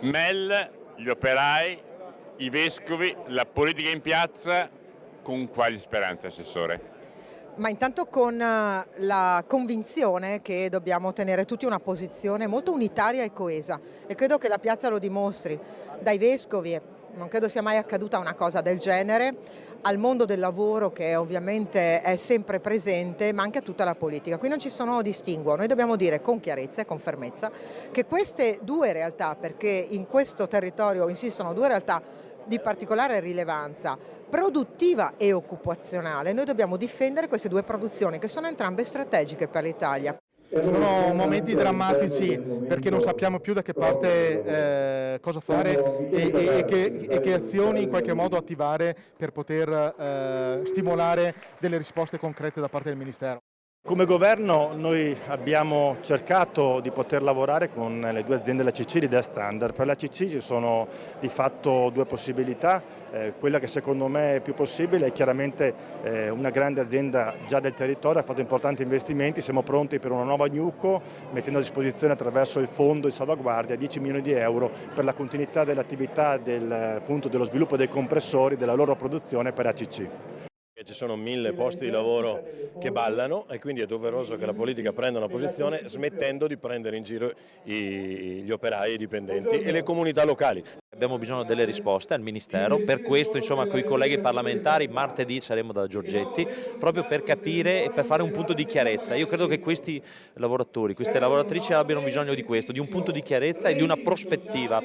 MEL, gli operai, i vescovi, la politica in piazza, con quali speranze, Assessore? Ma intanto con la convinzione che dobbiamo tenere tutti una posizione molto unitaria e coesa, e credo che la piazza lo dimostri, dai vescovi, non credo sia mai accaduta una cosa del genere, al mondo del lavoro che ovviamente è sempre presente, ma anche a tutta la politica. Qui non ci sono distinguo, noi dobbiamo dire con chiarezza e con fermezza che queste due realtà, perché in questo territorio insistono due realtà di particolare rilevanza produttiva e occupazionale, noi dobbiamo difendere queste due produzioni che sono entrambe strategiche per l'Italia. Sono momenti drammatici perché non sappiamo più da che parte cosa fare e che azioni in qualche modo attivare per poter stimolare delle risposte concrete da parte del Ministero. Come governo noi abbiamo cercato di poter lavorare con le due aziende della CICI di Standard. Per la CICI ci sono di fatto due possibilità, quella che secondo me è più possibile è chiaramente una grande azienda già del territorio, ha fatto importanti investimenti, siamo pronti per una nuova NewCo mettendo a disposizione attraverso il fondo di salvaguardia 10 milioni di euro per la continuità dell'attività dello sviluppo dei compressori, della loro produzione per ACC. Ci sono 1000 posti di lavoro che ballano e quindi è doveroso che la politica prenda una posizione smettendo di prendere in giro gli operai, i dipendenti e le comunità locali. Abbiamo bisogno delle risposte al Ministero, per questo con i colleghi parlamentari martedì saremo da Giorgetti proprio per capire e per fare un punto di chiarezza. Io credo che questi lavoratori, queste lavoratrici abbiano bisogno di questo, di un punto di chiarezza e di una prospettiva.